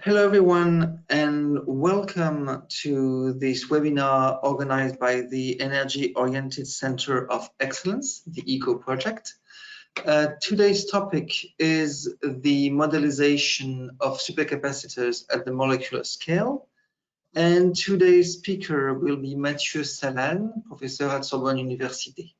Hello everyone and welcome to this webinar organized by the Energy Oriented Center of Excellence, the EoCoE project. Today's topic is the modelization of supercapacitors at the molecular scale. And today's speaker will be Mathieu Salanne, professor at Sorbonne University.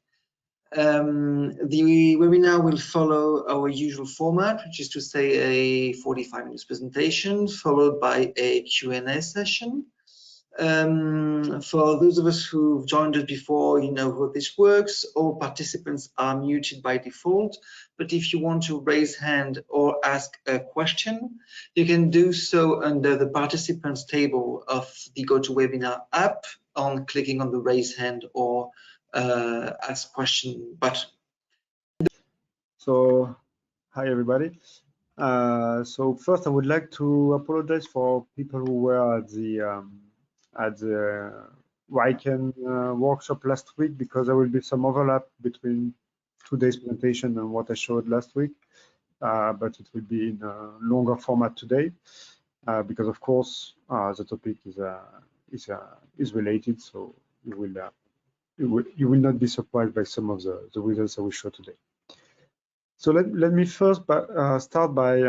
The webinar will follow our usual format, which is to say a 45 minutes presentation followed by a Q&A session. For those of us who've joined us before, you know how this works. All participants are muted by default, but if you want to raise hand or ask a question, you can do so under the participants table of the GoToWebinar app on clicking on the raise hand or ask question button. So, hi everybody. So first, I would like to apologize for people who were at the Riken workshop last week, because there will be some overlap between today's presentation and what I showed last week. But it will be in a longer format today, because of course the topic is related. So you will not be surprised by some of the results I will show today. So let me first start by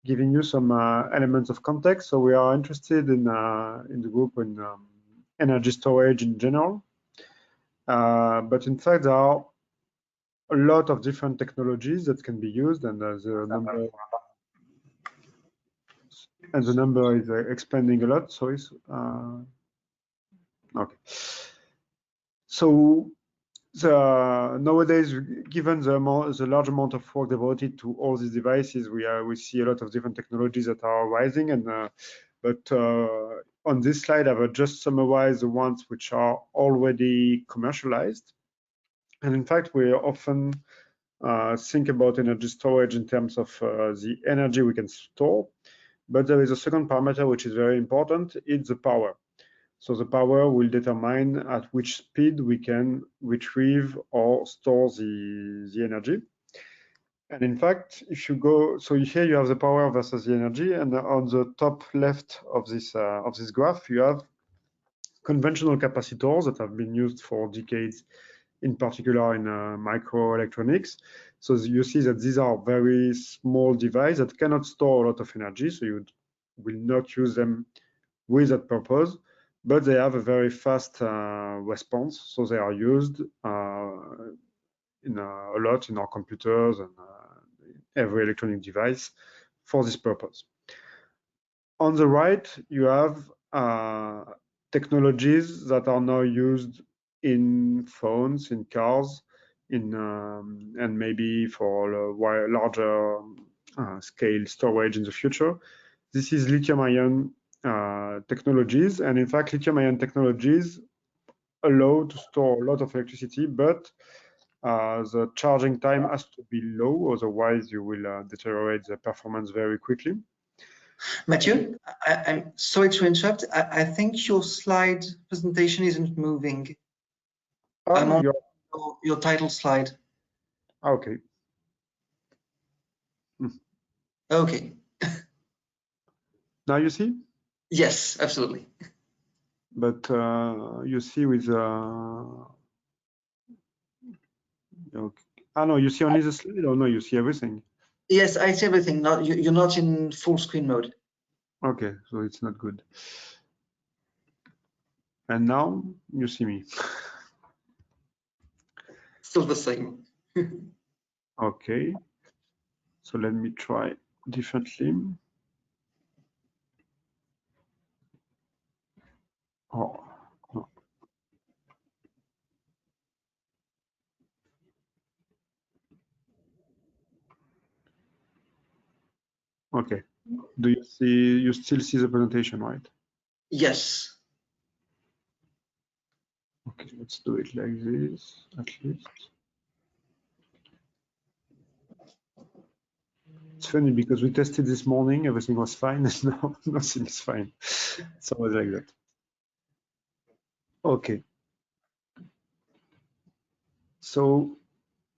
giving you some elements of context. So we are interested in the group in energy storage in general, but in fact there are a lot of different technologies that can be used, and the number is expanding a lot. So it's okay. So nowadays, given the large amount of work devoted to all these devices, we see a lot of different technologies that are rising. And but on this slide, I've just summarized the ones which are already commercialized. And in fact, we often think about energy storage in terms of the energy we can store. But there is a second parameter which is very important. It's the power. So the power will determine at which speed we can retrieve or store the energy. And in fact, if you go, so here you have the power versus the energy, and on the top left of this graph, you have conventional capacitors that have been used for decades, in particular in microelectronics. So you see that these are very small devices that cannot store a lot of energy, so you will not use them with that purpose. But they have a very fast response, so they are used a lot in our computers and every electronic device for this purpose. On the right, you have technologies that are now used in phones, in cars, and maybe for larger scale storage in the future. This is lithium-ion technologies, and in fact lithium-ion technologies allow to store a lot of electricity, but the charging time has to be low, otherwise you will deteriorate the performance very quickly. Mathieu, I'm sorry to interrupt. I think your slide presentation isn't moving. I'm on your title slide. Okay. Okay. Now you see? Yes, absolutely. But you see with okay. No, you see only the slide, or no, you see everything? Yes, I see everything. You're not in full screen mode. Okay, so it's not good. And now you see me. Still the same. Okay. So let me try differently. Oh, no. Okay. Do you see? You still see the presentation, right? Yes. Okay, let's do it like this, at least. It's funny because we tested this morning, everything was fine, and now nothing is fine. So it's like that. Okay. So,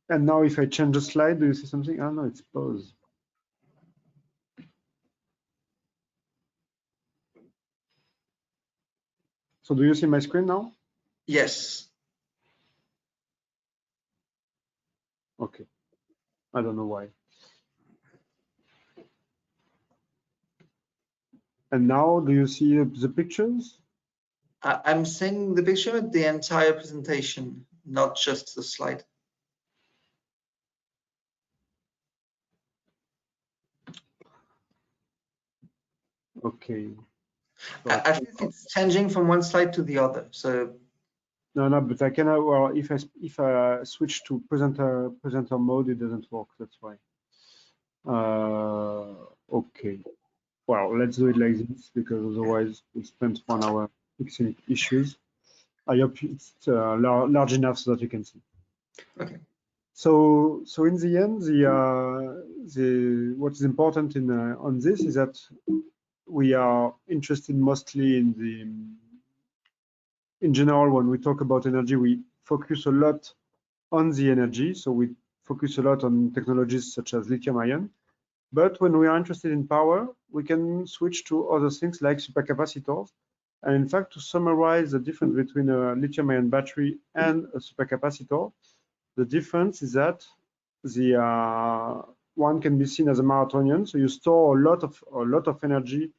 and now if I change the slide, do you see something? Oh no, it's paused. So do you see my screen now? Yes. Okay. I don't know why. And now, do you see the pictures? I'm seeing the picture, the entire presentation, not just the slide. Okay. So At least it's changing from one slide to the other. So no, but I cannot. Well, if I switch to presenter mode, it doesn't work. That's why. Okay. Well, let's do it like this because otherwise we'll spend 1 hour fixing issues. I hope it's large enough so that you can see. okay. So in the end, what is important on this is that we are interested mostly in general, when we talk about energy, we focus a lot on the energy. So we focus a lot on technologies such as lithium ion. But when we are interested in power, we can switch to other things like supercapacitors. And in fact, to summarize the difference between a lithium ion battery and a supercapacitor, the difference is that the one can be seen as a marathonian. So you store a lot of energy,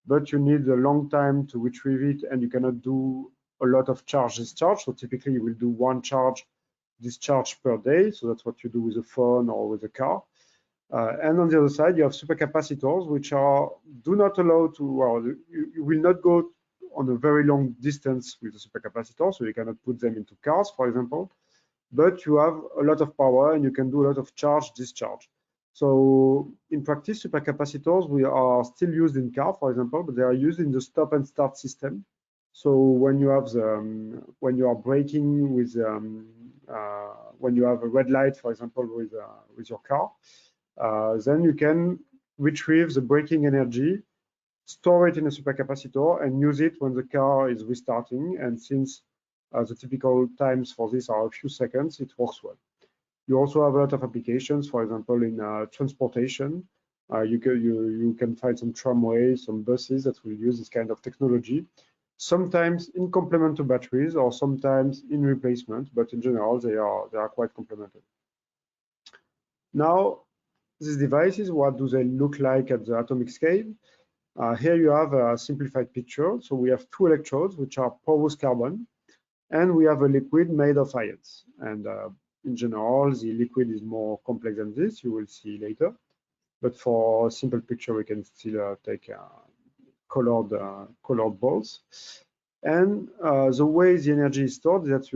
but you need a long time to retrieve it, and you cannot do a lot of charge discharge. So typically you will do one charge discharge per day. So that's what you do with a phone or with a car. And on the other side, you have supercapacitors, which do not allow to, well, you will not go on a very long distance with a supercapacitor, so you cannot put them into cars, for example, but you have a lot of power and you can do a lot of charge discharge. So in practice, supercapacitors are still used in car, for example, but they are used in the stop and start system. So when you have when you are braking with when you have a red light, for example, with your car, then you can retrieve the braking energy, store it in a supercapacitor, and use it when the car is restarting. And since the typical times for this are a few seconds, it works well. You also have a lot of applications, for example, in transportation. You can find some tramways, some buses that will use this kind of technology, sometimes in complement to batteries or sometimes in replacement, but in general, they are quite complementary. Now, these devices, what do they look like at the atomic scale? Here you have a simplified picture. So we have two electrodes, which are porous carbon, and we have a liquid made of ions. And in general, the liquid is more complex than this, you will see later. But for a simple picture, we can still take colored balls. And the way the energy is stored is that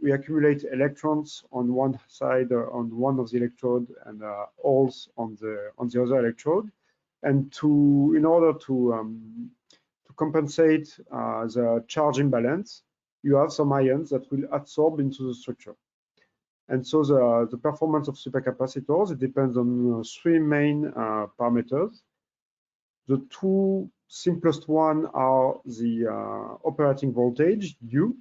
we accumulate electrons on one side, on one of the electrode, and holes on the other electrode. And in order to compensate the charge imbalance, you have some ions that will adsorb into the structure. And so the performance of supercapacitors, it depends on three main parameters. The two simplest one are the operating voltage, U,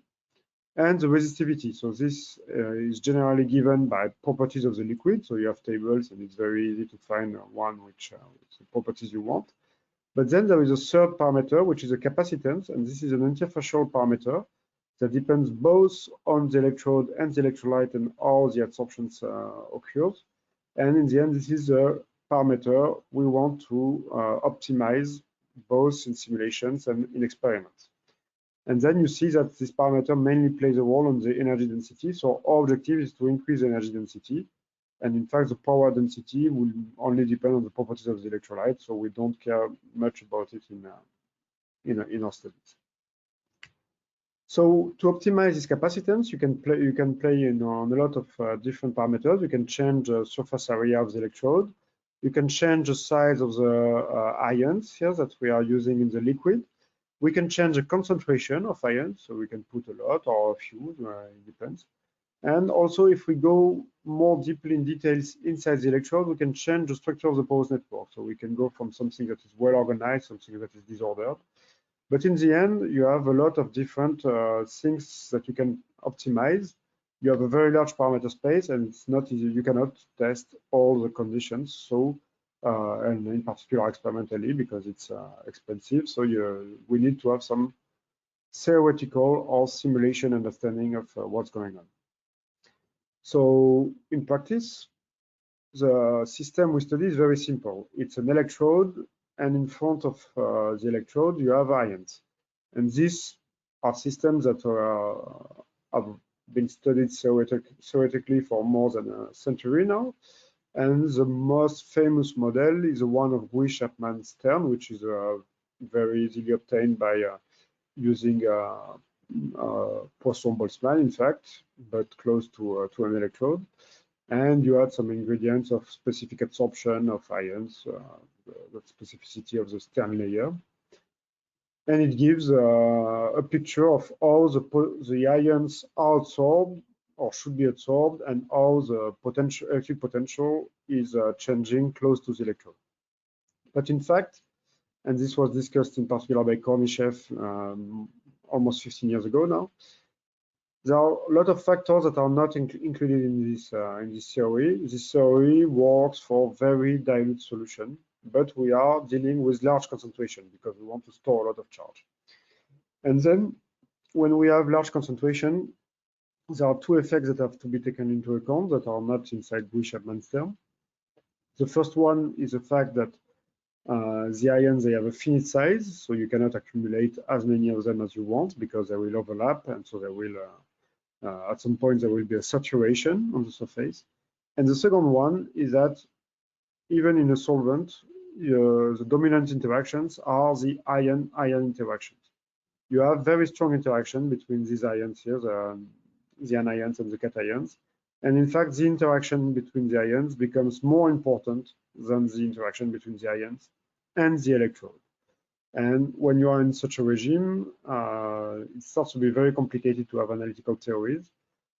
and the resistivity. So this is generally given by properties of the liquid. So you have tables, and it's very easy to find one which the properties you want. But then there is a third parameter, which is a capacitance, and this is an interfacial parameter that depends both on the electrode and the electrolyte and how the adsorptions occurs. And in the end, this is a parameter we want to optimize both in simulations and in experiments. And then you see that this parameter mainly plays a role on the energy density. So our objective is to increase energy density. And in fact, the power density will only depend on the properties of the electrolyte. So we don't care much about it in our studies. So to optimize this capacitance, you can play on a lot of different parameters. You can change the surface area of the electrode. You can change the size of the ions here that we are using in the liquid. We can change the concentration of ions, so we can put a lot or a few, it depends. And also, if we go more deeply in details inside the electrode, we can change the structure of the porous network. So we can go from something that is well organized, something that is disordered. But in the end, you have a lot of different things that you can optimize. You have a very large parameter space, and it's not easy. You cannot test all the conditions. So, and in particular experimentally, because it's expensive. So we need to have some theoretical or simulation understanding of what's going on. So in practice, the system we study is very simple. It's an electrode, and in front of the electrode, you have ions. And these are systems that have been studied theoretically for more than a century now. And the most famous model is the one of Gouy-Chapman stern, which is very easily obtained by using Poisson-Boltzmann, in fact, but close to an electrode. And you add some ingredients of specific adsorption of ions, the specificity of the stern layer. And it gives a picture of how the ions are adsorbed or should be adsorbed, and how the electric potential is changing close to the electrode. But in fact, and this was discussed in particular by Kornichev almost 15 years ago now, there are a lot of factors that are not included in this theory. This theory works for very dilute solution, but we are dealing with large concentration because we want to store a lot of charge. And then when we have large concentration, there are two effects that have to be taken into account that are not inside Gouy-Chapman stern. The first one is the fact that the ions, they have a finite size, so you cannot accumulate as many of them as you want because they will overlap, and so they will, at some point, there will be a saturation on the surface. And the second one is that even in a solvent, the dominant interactions are the ion-ion interactions. You have very strong interaction between these ions here, the anions and the cations. And in fact, the interaction between the ions becomes more important than the interaction between the ions and the electrode. And when you are in such a regime, it starts to be very complicated to have analytical theories.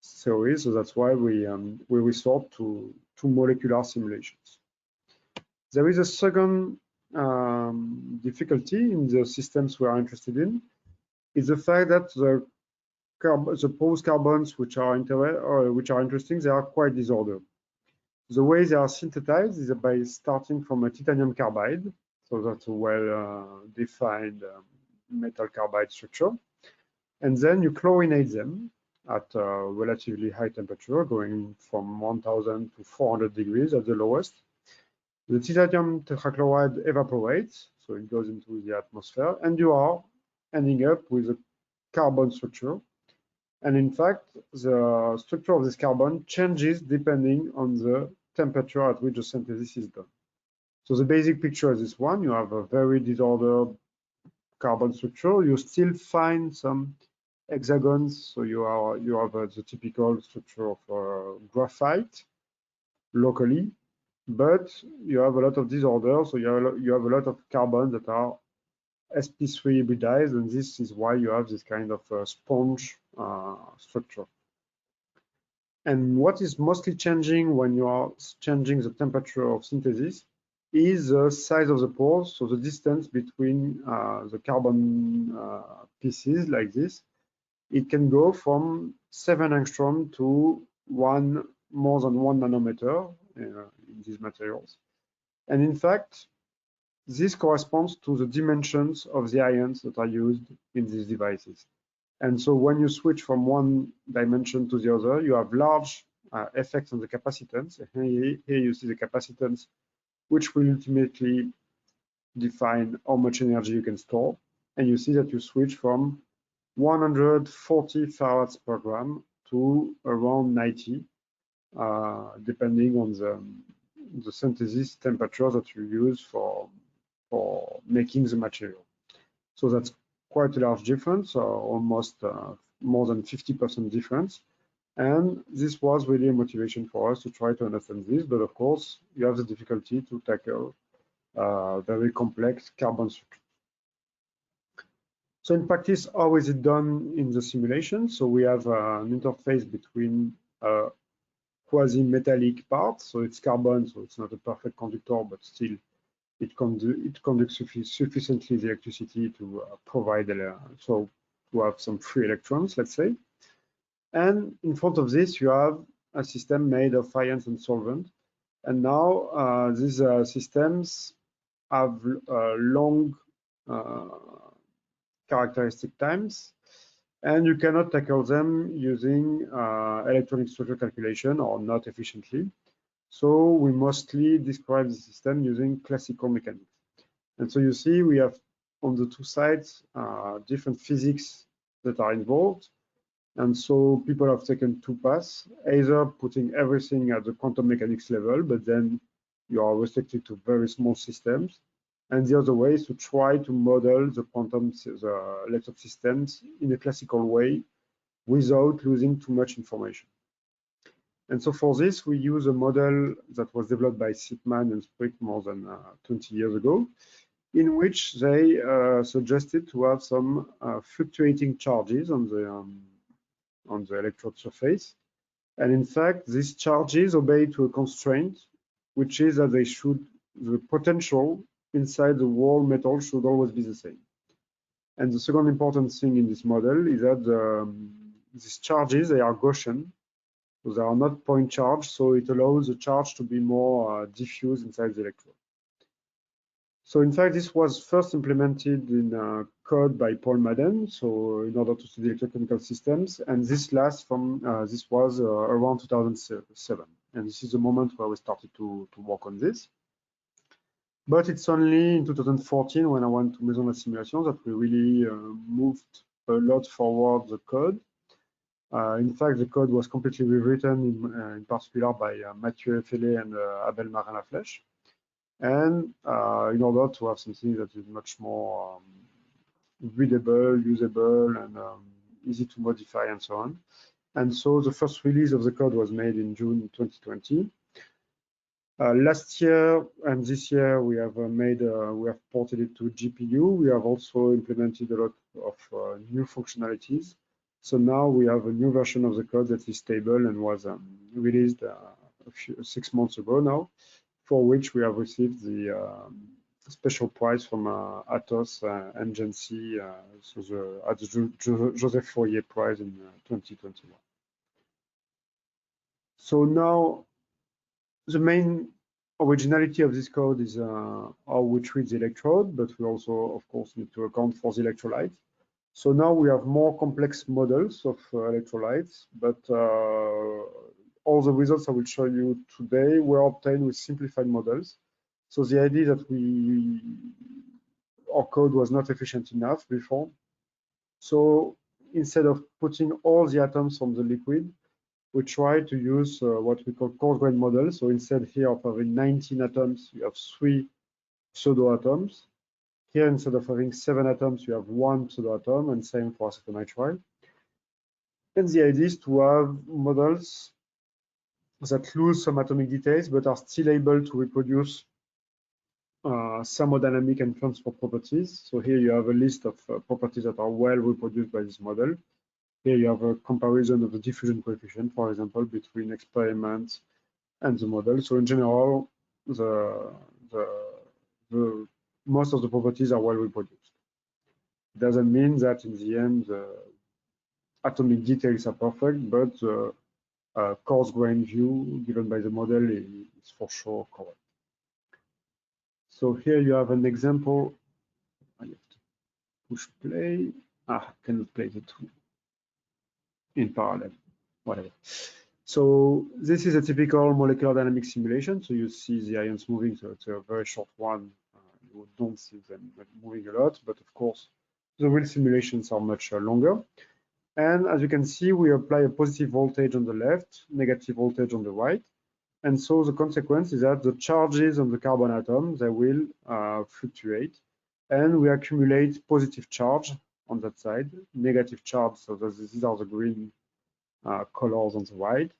So that's why we resort to molecular simulations. There is a second difficulty in the systems we are interested in, is the fact that the pose carbons which are interesting, they are quite disordered. The way they are synthesized is by starting from a titanium carbide, so that's a well-defined metal carbide structure, and then you chlorinate them at a relatively high temperature, going from 1000 to 400 degrees at the lowest. The titanium tetrachloride evaporates, so it goes into the atmosphere, and you are ending up with a carbon structure. And in fact, the structure of this carbon changes depending on the temperature at which the synthesis is done. So the basic picture is this one. You have a very disordered carbon structure. You still find some hexagons, so you have the typical structure of graphite locally, but you have a lot of disorder, so you have a lot of carbon that are sp3 hybridized, and this is why you have this kind of sponge structure. And what is mostly changing when you are changing the temperature of synthesis is the size of the pores, so the distance between the carbon pieces like this. It can go from 7 angstrom to more than 1 nanometer in these materials. And in fact, this corresponds to the dimensions of the ions that are used in these devices. And so when you switch from one dimension to the other, you have large effects on the capacitance. Here you see the capacitance, which will ultimately define how much energy you can store. And you see that you switch from 140 farads per gram to around 90, depending on the synthesis temperature that you use for making the material. So that's quite a large difference, almost more than 50% difference. And this was really a motivation for us to try to understand this. But of course, you have the difficulty to tackle very complex carbon structures. So in practice, how is it done in the simulation? So we have an interface between quasi-metallic part. So it's carbon, so it's not a perfect conductor, but still it conducts sufficiently the electricity to provide, so to have some free electrons, let's say. And in front of this, you have a system made of ions and solvent. And now these systems have long characteristic times. And you cannot tackle them using electronic structure calculation or not efficiently. So we mostly describe the system using classical mechanics. And so you see we have on the two sides different physics that are involved. And so people have taken two paths, either putting everything at the quantum mechanics level, but then you are restricted to very small systems. And the other way is to try to model the electrode systems in a classical way without losing too much information. And so for this, we use a model that was developed by Sipman and Sprick more than 20 years ago, in which they suggested to have some fluctuating charges on the electrode surface. And in fact, these charges obey to a constraint, which is that the potential inside the whole metal should always be the same. And the second important thing in this model is that these charges, they are Gaussian, so they are not point charge, so it allows the charge to be more diffuse inside the electrode. So in fact, this was first implemented in code by Paul Madden, so in order to study electrochemical systems, and this was around 2007, and this is the moment where we started to work on this. But it's only in 2014 when I went to Maison de la Simulation that we really moved a lot forward the code. In fact, the code was completely rewritten, in particular by Mathieu Salanne and Abel Marin-Laflèche. And in order to have something that is much more readable, usable, and easy to modify, and so on. And so the first release of the code was made in June 2020. Last year and this year, we have ported it to GPU. We have also implemented a lot of new functionalities. So now we have a new version of the code that is stable and was released 6 months ago now, for which we have received the special prize from Atos and Gency, so the Joseph Fourier Prize in 2021. So now the main originality of this code is how we treat the electrode, but we also, of course, need to account for the electrolyte. So now we have more complex models of electrolytes, but all the results I will show you today were obtained with simplified models. So the idea that our code was not efficient enough before. So instead of putting all the atoms on the liquid, we try to use what we call Coregrade model. So instead here of having 19 atoms, you have 3 pseudo-atoms. Here, instead of having 7 atoms, you have 1 pseudo-atom, and same for acetonitrile. And the idea is to have models that lose some atomic details, but are still able to reproduce thermodynamic and transport properties. So here you have a list of properties that are well reproduced by this model. Here you have a comparison of the diffusion coefficient, for example, between experiments and the model. So in general, most of the properties are well reproduced. It doesn't mean that in the end the atomic details are perfect, but the coarse-grained view given by the model is for sure correct. So here you have an example. I have to push play. I cannot play the two in parallel, whatever. So this is a typical molecular dynamic simulation. So you see the ions moving, so it's a very short one. You don't see them moving a lot, but of course, the real simulations are much longer. And as you can see, we apply a positive voltage on the left, negative voltage on the right. And so the consequence is that the charges on the carbon atom, they will fluctuate. And we accumulate positive charge on that side, negative charge, so that these are the green colors on the right.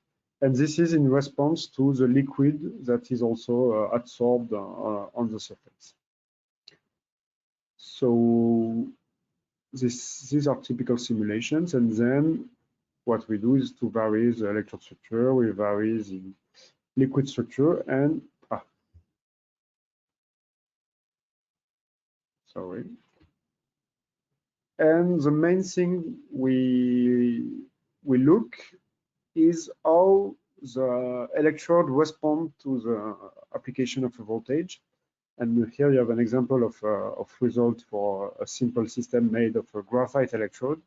And this is in response to the liquid that is also adsorbed on the surface. So these are typical simulations, and then what we do is to vary the electrode structure, we vary the liquid structure, and sorry. And the main thing we look is how the electrode responds to the application of a voltage. And here you have an example of result for a simple system made of a graphite electrode.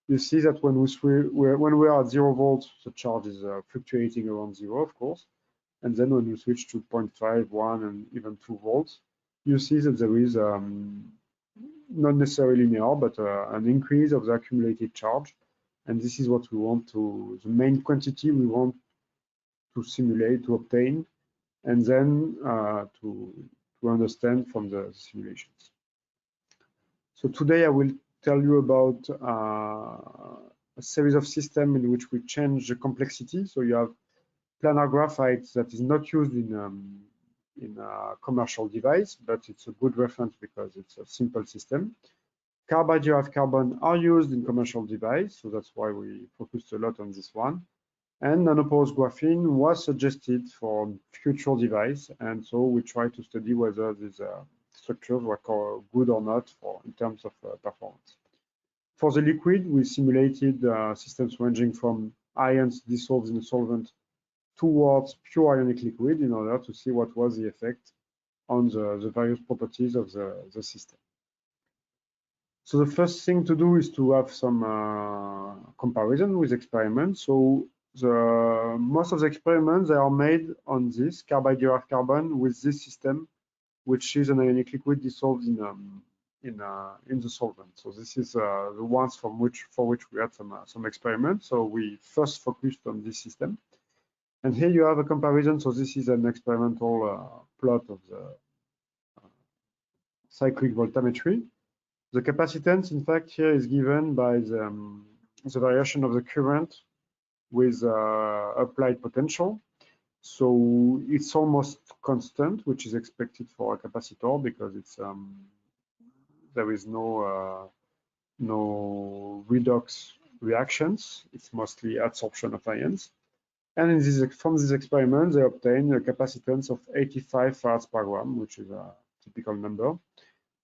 you see that when we are at 0 volts, the charge is fluctuating around 0, of course. And then when you switch to 0.5, 1, and even 2 volts, you see that there is not necessarily linear, but an increase of the accumulated charge. And this is what we want to, the main quantity we want to simulate, to obtain, and then to understand from the simulations. So today I will tell you about a series of systems in which we change the complexity. So you have planar graphite that is not used in a commercial device, but it's a good reference because it's a simple system. Carbide derived carbon are used in commercial device, so that's why we focused a lot on this one. And nanoporous graphene was suggested for future device, and so we try to study whether these structures were good or not in terms of performance. For the liquid, we simulated systems ranging from ions dissolved in a solvent towards pure ionic liquid in order to see what was the effect on the various properties of the system. So the first thing to do is to have some comparison with experiments. So most of the experiments, they are made on this carbide derived carbon with this system, which is an ionic liquid dissolved in the solvent. So this is the ones for which we had some experiments. So we first focused on this system. And here you have a comparison. So this is an experimental plot of the cyclic voltammetry. The capacitance, in fact, here is given by the variation of the current with applied potential. So it's almost constant, which is expected for a capacitor because it's there is no redox reactions. It's mostly adsorption of ions. And from this experiment, they obtained a capacitance of 85 farads per gram, which is a typical number.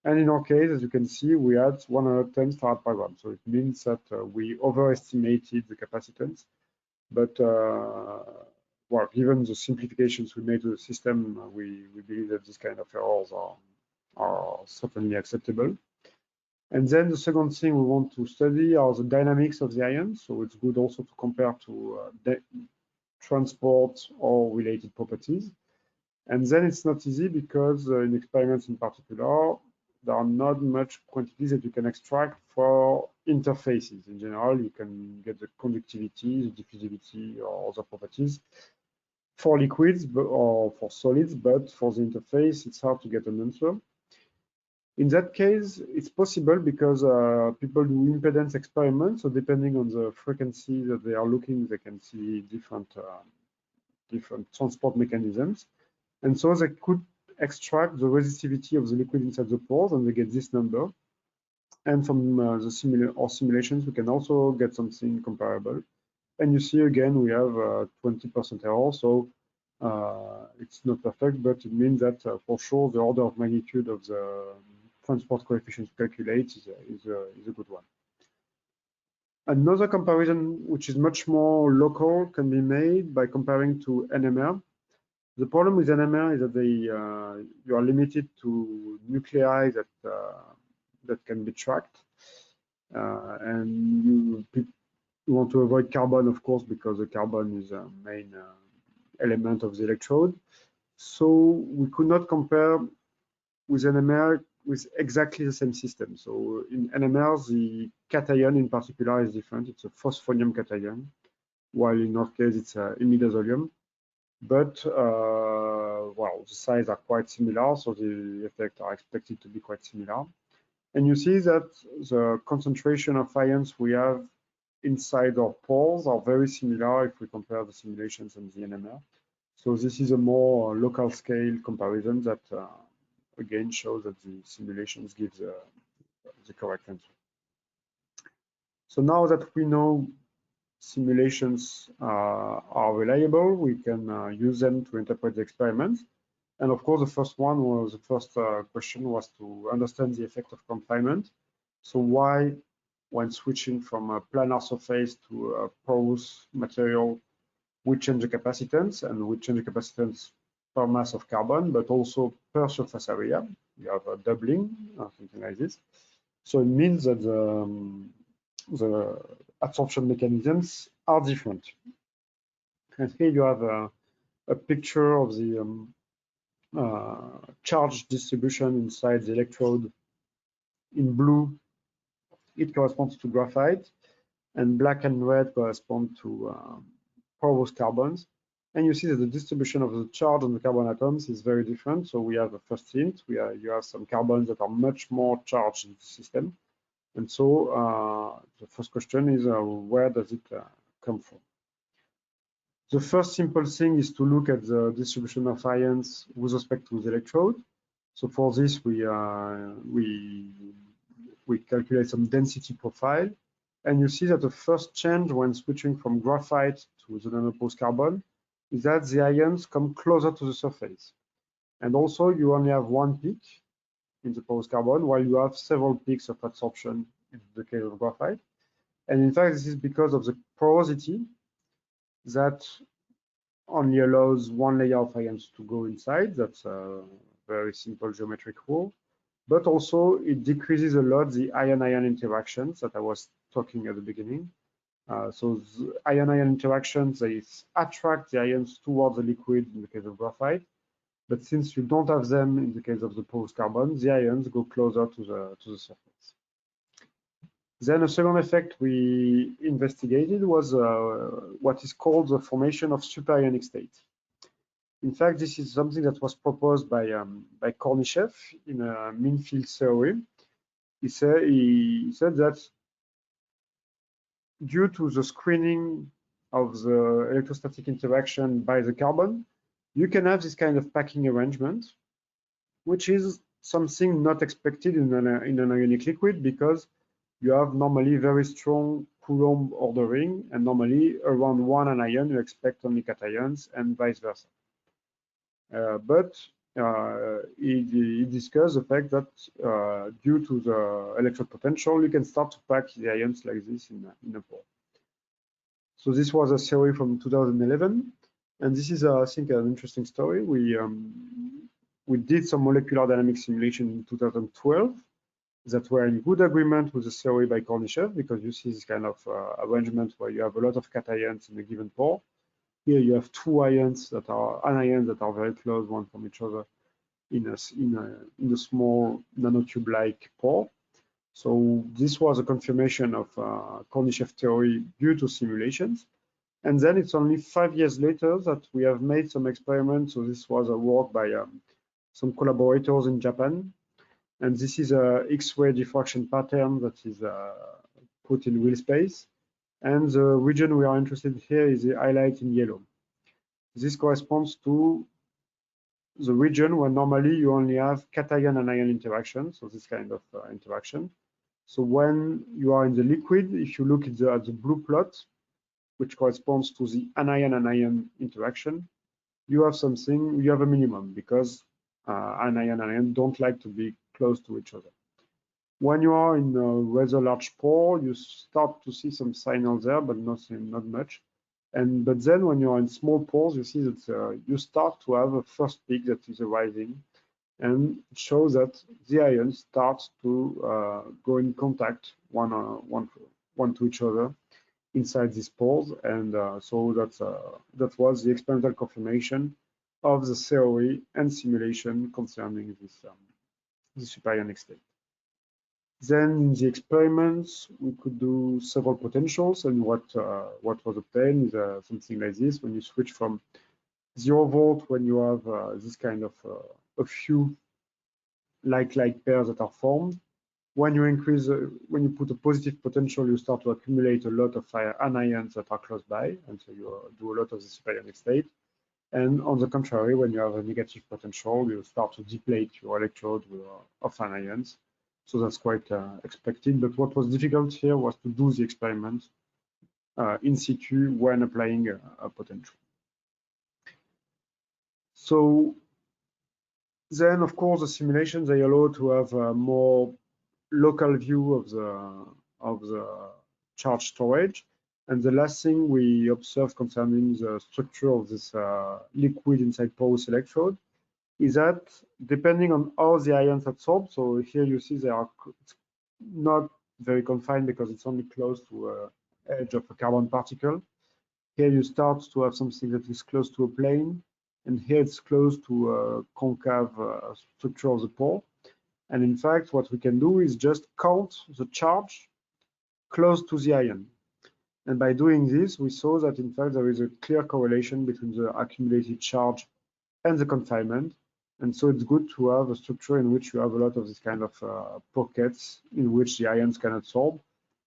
And in our case, as you can see, we had 110 farad per gram. So it means that we overestimated the capacitance. But well, given the simplifications we made to the system, we believe that this kind of errors are certainly acceptable. And then the second thing we want to study are the dynamics of the ions. So it's good also to compare to transport or related properties. And then it's not easy because in experiments in particular, there are not much quantities that you can extract for interfaces. In general, you can get the conductivity, the diffusivity, or other properties for liquids or for solids, but for the interface, it's hard to get an answer. In that case, it's possible because people do impedance experiments. So depending on the frequency that they are looking, they can see different transport mechanisms. And so they could extract the resistivity of the liquid inside the pores, and they get this number. And from the simulations, we can also get something comparable. And you see again, we have 20% error. So it's not perfect, but it means that for sure the order of magnitude of the transport coefficient to calculate is a good one. Another comparison, which is much more local, can be made by comparing to NMR. The problem with NMR is that you are limited to nuclei that can be tracked, and you want to avoid carbon, of course, because the carbon is a main element of the electrode. So we could not compare with NMR with exactly the same system. So in NMR, the cation in particular is different. It's a phosphonium cation, while in our case it's imidazolium. But well, the sizes are quite similar, so the effects are expected to be quite similar. And you see that the concentration of ions we have inside our pores are very similar if we compare the simulations and the NMR. So this is a more local scale comparison that again shows that the simulations give the correct answer. So now that we know simulations are reliable, we can use them to interpret the experiments. And of course, the first question was to understand the effect of confinement. So why, when switching from a planar surface to a porous material, we change the capacitance, and we change the capacitance per mass of carbon, but also per surface area. You have a doubling or something like this. So it means that the adsorption mechanisms are different. And here you have a picture of the charge distribution inside the electrode. In blue, it corresponds to graphite, and black and red correspond to porous carbons. And you see that the distribution of the charge on the carbon atoms is very different. So we have a first hint. You have some carbons that are much more charged in the system. And so the first question is, where does it come from? The first simple thing is to look at the distribution of ions with respect to the electrode. So for this, we calculate some density profile. And you see that the first change when switching from graphite to the nanoporous carbon is that the ions come closer to the surface. And also, you only have one peak in the porous carbon, while you have several peaks of adsorption in the case of graphite. And in fact, this is because of the porosity that only allows one layer of ions to go inside. That's a very simple geometric rule. But also, it decreases a lot the ion-ion interactions that I was talking at the beginning. So the ion-ion interactions, they attract the ions towards the liquid in the case of graphite. But since you don't have them in the case of the porous carbon, the ions go closer to the surface. Then a second effect we investigated was what is called the formation of superionic state. In fact, this is something that was proposed by Kornichev in a mean field theory. He said that due to the screening of the electrostatic interaction by the carbon, you can have this kind of packing arrangement, which is something not expected in an ionic liquid, because you have normally very strong Coulomb ordering, and normally around one anion you expect only cations and vice versa. But he discussed the fact that due to the electrode potential, you can start to pack the ions like this in a pore. So this was a theory from 2011, and this is, I think, an interesting story. We did some molecular dynamic simulation in 2012 that were in good agreement with the theory by Kornichev, because you see this kind of arrangement where you have a lot of cations in a given pore. Here you have two anions that are very close one from each other in a small nanotube-like pore. So this was a confirmation of Kornichev theory due to simulations. And then it's only 5 years later that we have made some experiments. So this was a work by some collaborators in Japan. And this is a X-ray diffraction pattern that is put in real space. And the region we are interested in here is the highlight in yellow. This corresponds to the region where normally you only have cation and ion interaction, so this kind of interaction. So when you are in the liquid, if you look at the blue plot, which corresponds to the anion-anion interaction, you have a minimum, because anion and ion don't like to be close to each other. When you are in a rather large pore, you start to see some signals there, but not much. But then when you are in small pores, you see that you start to have a first peak that is arising, and it shows that the ions start to go in contact one to each other inside these pores, and so that was the experimental confirmation of the theory and simulation concerning this the superionic state. Then in the experiments, we could do several potentials, and what was obtained is something like this. When you switch from 0 volt, when you have this kind of a few like pairs that are formed, when you put a positive potential, you start to accumulate a lot of anions that are close by, and so you do a lot of the superionic state. And on the contrary, when you have a negative potential, you start to deplete your electrode of anions. So that's quite expected. But what was difficult here was to do the experiment in situ when applying a potential. So then, of course, the simulations, they allow to have a more local view of the charge storage. And the last thing we observed concerning the structure of this liquid inside porous electrode is that depending on how the ions adsorb, so here you see they are not very confined because it's only close to the edge of a carbon particle. Here you start to have something that is close to a plane, and here it's close to a concave structure of the pore. And in fact, what we can do is just count the charge close to the ion. And by doing this, we saw that in fact there is a clear correlation between the accumulated charge and the confinement. And so it's good to have a structure in which you have a lot of this kind of pockets in which the ions can absorb.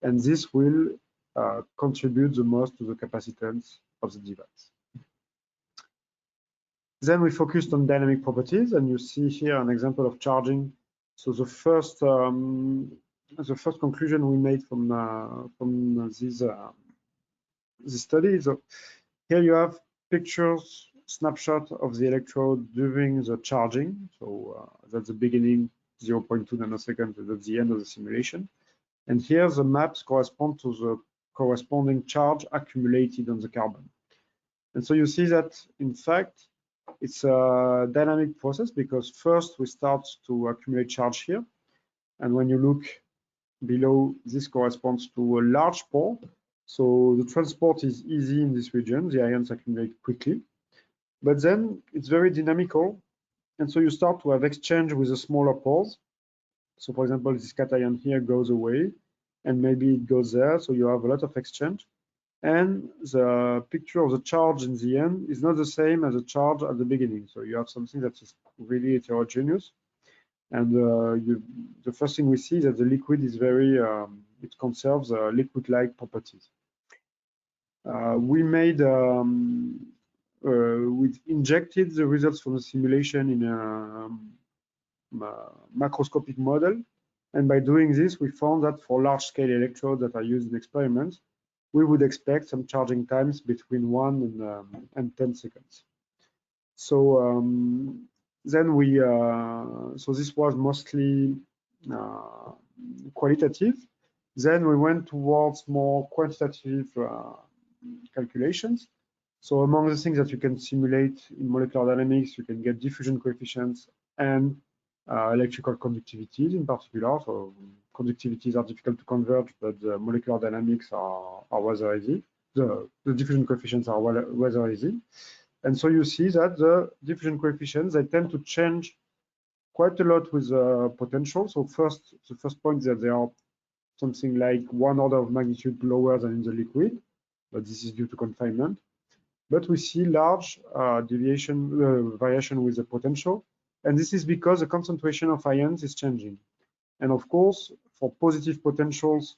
And this will contribute the most to the capacitance of the device. Then we focused on dynamic properties, and you see here an example of charging. So the first conclusion we made from this study. So here you have pictures, snapshot of the electrode during the charging. So that's the beginning, 0.2 nanoseconds, that's the end of the simulation. And here the maps correspond to the corresponding charge accumulated on the carbon. And so you see that, in fact, it's a dynamic process because first we start to accumulate charge here. And when you look below, this corresponds to a large pore. So the transport is easy in this region. The ions accumulate quickly. But then it's very dynamical. And so you start to have exchange with the smaller pores. So for example, this cation here goes away and maybe it goes there. So you have a lot of exchange. And the picture of the charge in the end is not the same as the charge at the beginning. So you have something that is really heterogeneous. And the first thing we see is that the liquid is very, it conserves liquid-like properties. We injected the results from the simulation in a macroscopic model. And by doing this, we found that for large-scale electrodes that are used in experiments, we would expect some charging times between 1 and 10 seconds. So then so this was mostly qualitative. Then we went towards more quantitative calculations. So among the things that you can simulate in molecular dynamics, you can get diffusion coefficients and electrical conductivities in particular. So conductivities are difficult to converge, but the molecular dynamics are rather easy. The diffusion coefficients are rather easy. And so you see that the diffusion coefficients, they tend to change quite a lot with potential. So the first point is that they are something like 1 order of magnitude lower than in the liquid, but this is due to confinement. But we see large variation with the potential. And this is because the concentration of ions is changing. And of course, for positive potentials,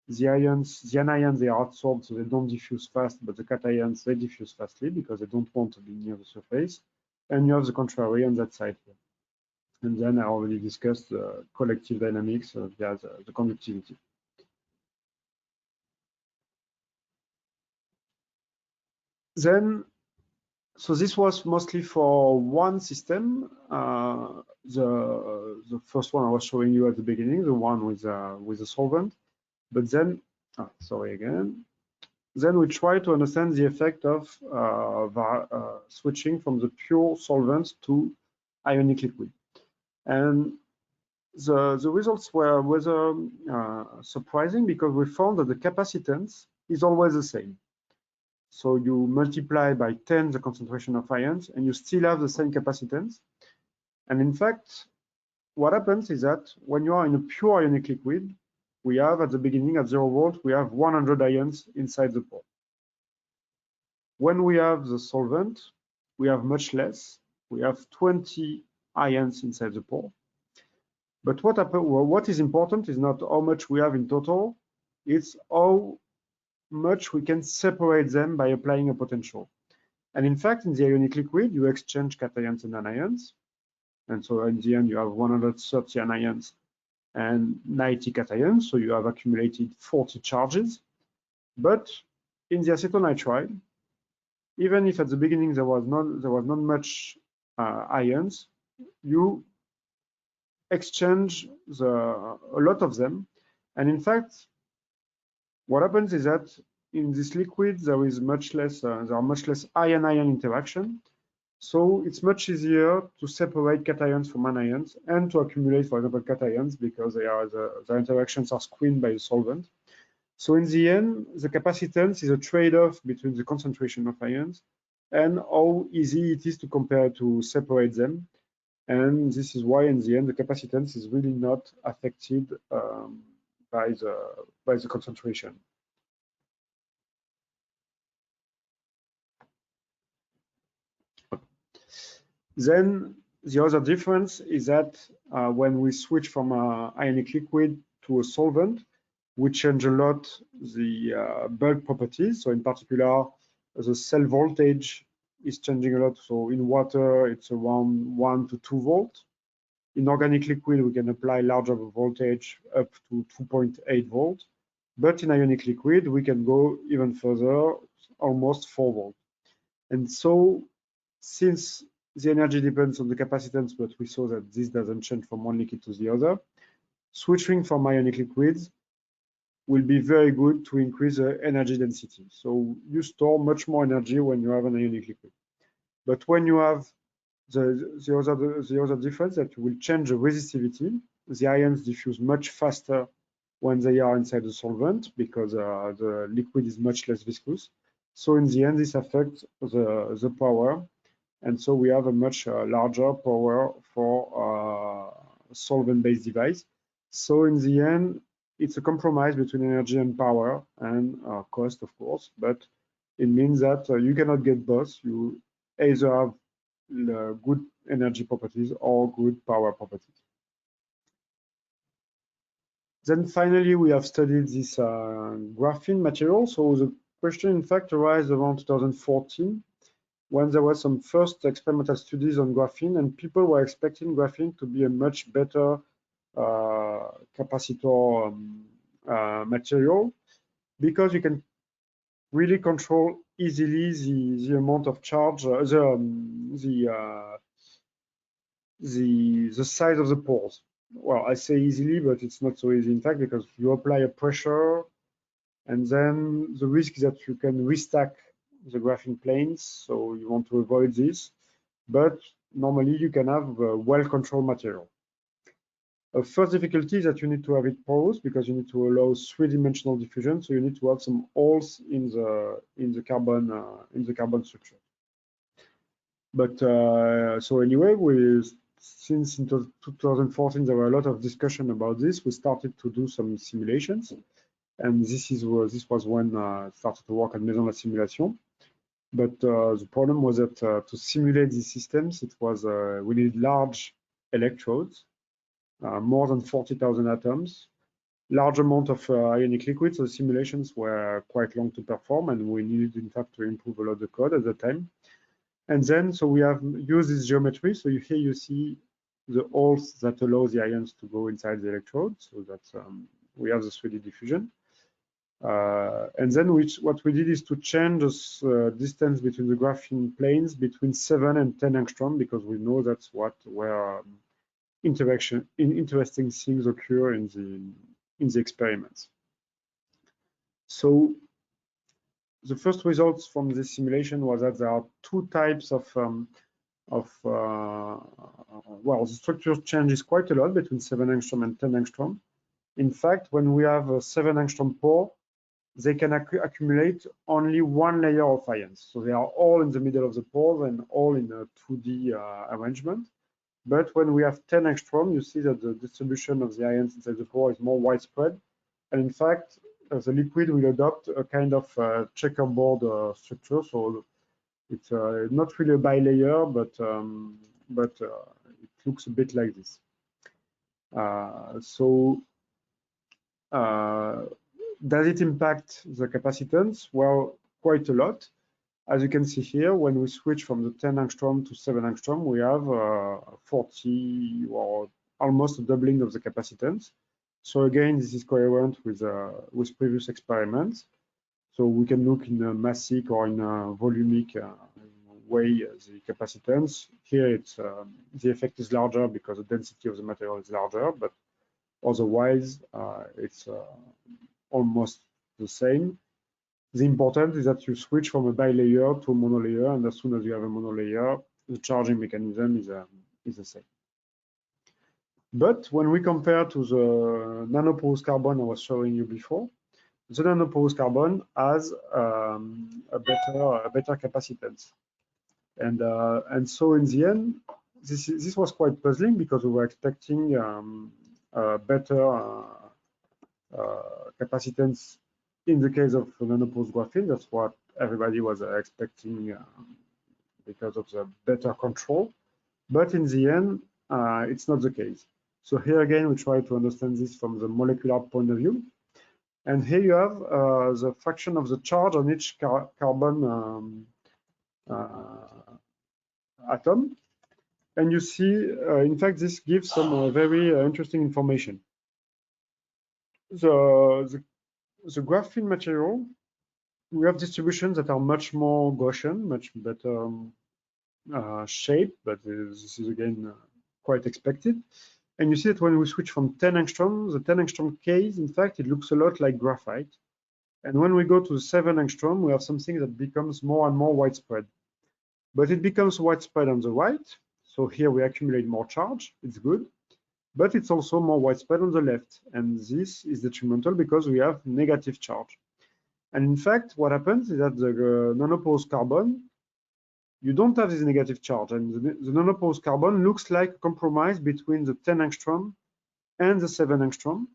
the anions, they are adsorbed, so they don't diffuse fast, but the cations, they diffuse fastly because they don't want to be near the surface. And you have the contrary on that side here. And then I already discussed the collective dynamics via the conductivity. Then, so this was mostly for one system. The first one I was showing you at the beginning, the one with the solvent. But then, sorry again. Then we try to understand the effect of switching from the pure solvents to ionic liquid. And the results were rather surprising because we found that the capacitance is always the same. So you multiply by 10 the concentration of ions and you still have the same capacitance. And in fact, what happens is that when you are in a pure ionic liquid, we have at the beginning at 0 volt, we have 100 ions inside the pore. When we have the solvent, we have much less. We have 20 ions inside the pore. But what is important is not how much we have in total, it's how much we can separate them by applying a potential. And in fact, in the ionic liquid, you exchange cations and anions. And so in the end, you have 130 anions and 90 cations, so you have accumulated 40 charges. But in the acetonitrile, even if at the beginning there was not much ions, you exchange a lot of them. And in fact, what happens is that in this liquid there is much less there are much less ion-ion interaction, So it's much easier to separate cations from anions and to accumulate, for example, cations because the interactions are screened by the solvent. So in the end, the capacitance is a trade-off between the concentration of ions and how easy it is to compare to separate them. And this is why in the end, the capacitance is really not affected by the concentration. Then the other difference is that when we switch from an ionic liquid to a solvent, we change a lot the bulk properties. So in particular, the cell voltage is changing a lot. So in water, it's around 1 to 2 volts. In organic liquid, we can apply larger voltage up to 2.8 volts. But in ionic liquid, we can go even further, almost 4 volts. And so since the energy depends on the capacitance, but we saw that this doesn't change from one liquid to the other, switching from ionic liquids will be very good to increase the energy density. So you store much more energy when you have an ionic liquid. But when you have the other difference that will change the resistivity, the ions diffuse much faster when they are inside the solvent because the liquid is much less viscous. So in the end, this affects the power. And so we have a much larger power for solvent-based device. So in the end, it's a compromise between energy and power and cost, of course, but it means that you cannot get both. You either have good energy properties or good power properties. Then finally, we have studied this graphene material. So the question, in fact, arose around 2014 when there were some first experimental studies on graphene, and people were expecting graphene to be a much better capacitor material because you can really control easily the amount of charge, the size of the pores. Well, I say easily, but it's not so easy in fact because you apply a pressure, and then the risk is that you can restack the graphene planes, so you want to avoid this. But normally you can have a well-controlled material. First difficulty is that you need to have it porous because you need to allow three-dimensional diffusion, so you need to have some holes in the carbon structure. But so anyway, since in 2014 there were a lot of discussion about this, we started to do some simulations, and this was when I started to work on measurement simulation. But the problem was that to simulate these systems, it was we needed large electrodes, more than 40,000 atoms, large amount of ionic liquid. So the simulations were quite long to perform, and we needed, in fact, to improve a lot the code at the time. And then, so we have used this geometry. So here you see the holes that allow the ions to go inside the electrode. So that we have the 3D diffusion. And then what we did is to change the distance between the graphene planes between 7 and 10 angstrom, because we know that's where interesting things occur in the experiments. So the first results from this simulation was that there are two types of well, the structure changes quite a lot between 7 angstrom and 10 angstrom. In fact, when we have a 7 angstrom pore, they can accumulate only one layer of ions. So they are all in the middle of the pore and all in a 2D arrangement. But when we have 10 angstrom, you see that the distribution of the ions inside the pore is more widespread. And in fact, the liquid will adopt a kind of checkerboard structure. So it's not really a bilayer, but it looks a bit like this. Does it impact the capacitance? Well, quite a lot. As you can see here, when we switch from the 10 angstrom to 7 angstrom, we have 40 or almost a doubling of the capacitance. So again, this is coherent with previous experiments. So we can look in a massic or in a volumic way the capacitance. Here, it's the effect is larger because the density of the material is larger, but otherwise it's almost the same. The important is that you switch from a bilayer to a monolayer, and as soon as you have a monolayer, the charging mechanism is the same. But when we compare to the nanoporous carbon I was showing you before, the nanoporous carbon has a better capacitance, and so in the end, this was quite puzzling because we were expecting a better capacitance in the case of nanoporous graphene. That's what everybody was expecting because of the better control. But in the end, it's not the case. So here again, we try to understand this from the molecular point of view. And here you have the fraction of the charge on each carbon atom. And you see, in fact, this gives some very interesting information. The graphene material, we have distributions that are much more Gaussian, much better shape, but this is again quite expected. And you see that when we switch from 10 angstrom, the 10 angstrom case, in fact, it looks a lot like graphite. And when we go to 7 angstrom, we have something that becomes more and more widespread. But it becomes widespread on the right. So here we accumulate more charge, it's good. But it's also more widespread on the left. And this is detrimental because we have negative charge. And in fact, what happens is that the nanoporous carbon, you don't have this negative charge. And the nanoporous carbon looks like a compromise between the 10 angstrom and the 7 angstrom.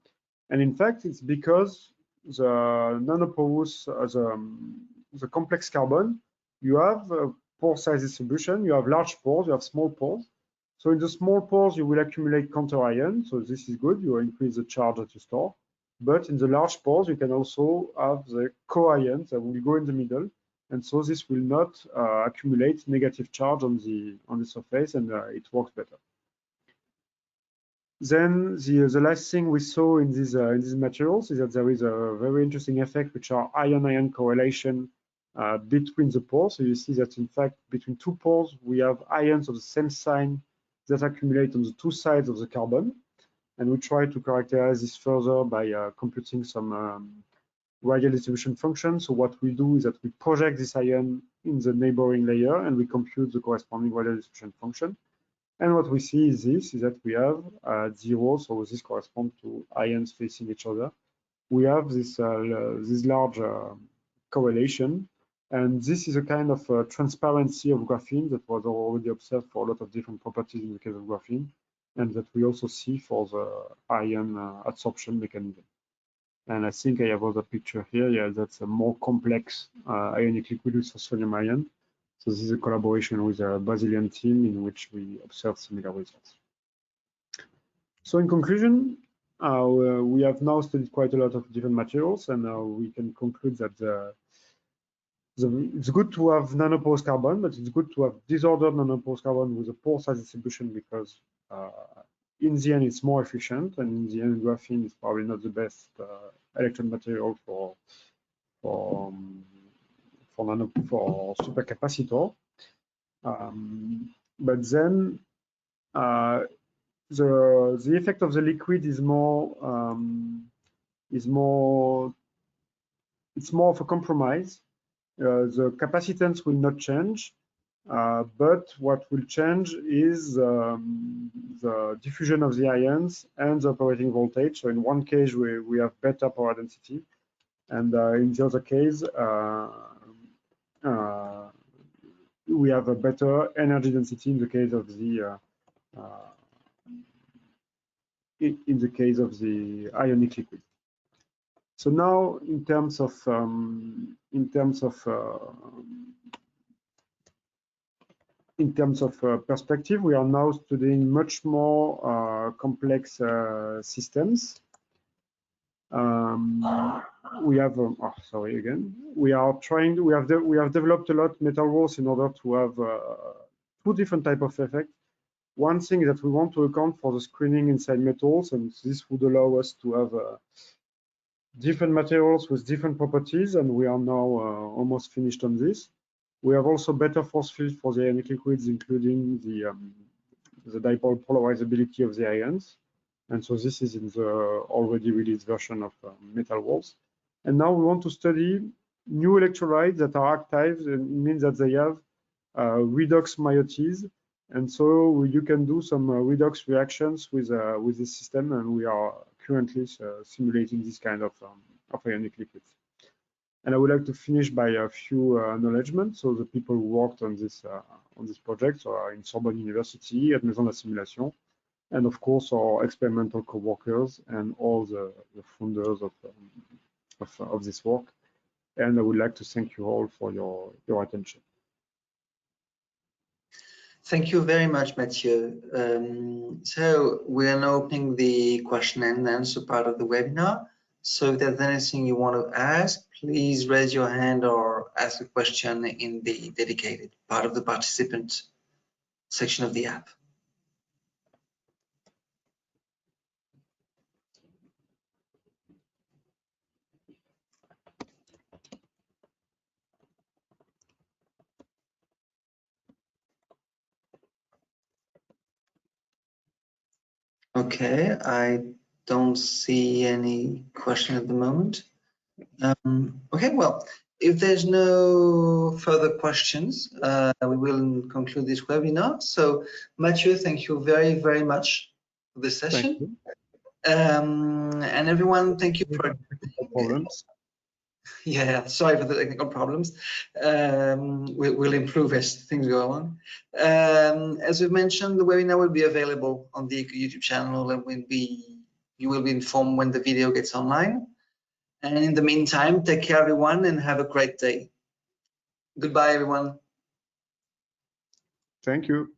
And in fact, it's because the nanoporous, the complex carbon, you have a pore size distribution, you have large pores, you have small pores. So in the small pores, you will accumulate counter ion. So this is good, you increase the charge that you store. But in the large pores, you can also have the co-ions that will go in the middle. And so this will not accumulate negative charge on the surface, and it works better. Then the last thing we saw in these materials is that there is a very interesting effect, which are ion-ion correlation between the pores. So you see that in fact between two pores we have ions of the same sign that accumulate on the two sides of the carbon, and we try to characterize this further by computing some radial distribution function. So what we do is that we project this ion in the neighboring layer and we compute the corresponding radial distribution function. And what we see is this, is that we have 0, so this corresponds to ions facing each other. We have this large correlation, and this is a kind of transparency of graphene that was already observed for a lot of different properties in the case of graphene, and that we also see for the ion adsorption mechanism. And I think I have other picture here. Yeah, that's a more complex ionic liquid with phosphonium ion. So this is a collaboration with a Brazilian team in which we observe similar results. So in conclusion, we have now studied quite a lot of different materials, and we can conclude that it's good to have nanoporous carbon, but it's good to have disordered nanoporous carbon with a pore size distribution, because in the end it's more efficient, and in the end graphene is probably not the best electrode material for supercapacitor. But then the effect of the liquid is more of a compromise. The capacitance will not change, but what will change is the diffusion of the ions and the operating voltage. So in one case we have better power density, and in the other case we have a better energy density in the case of the ionic liquid. So now, in terms of perspective, we are now studying much more complex systems. We have we have developed a lot of metal walls in order to have two different types of effects. One thing is that we want to account for the screening inside metals, and this would allow us to have different materials with different properties, and we are now almost finished on this. We have also better force field for the ionic liquids, including the dipole polarizability of the ions. And so this is in the already released version of metal walls. And now we want to study new electrolytes that are active, and it means that they have redox meiosis, and so you can do some redox reactions with this system, and we are currently simulating this kind of ionic liquids. And I would like to finish by a few acknowledgements. So the people who worked on this project are in Sorbonne University, at Maison de la Simulation, and of course our experimental co-workers and all the founders of this work. And I would like to thank you all for your attention. Thank you very much, Mathieu. So we are now opening the question and answer part of the webinar. So if there's anything you want to ask, please raise your hand or ask a question in the dedicated part of the participant section of the app. Okay, I don't see any question at the moment. Okay, well, if there's no further questions, we will conclude this webinar. So, Mathieu, thank you very, very much for this session. And everyone, thank you for problems. Yeah, sorry for the technical problems. We'll improve as things go along. As we've mentioned, the webinar will be available on the YouTube channel, and you will be informed when the video gets online. And in the meantime, take care, everyone, and have a great day. Goodbye, everyone. Thank you.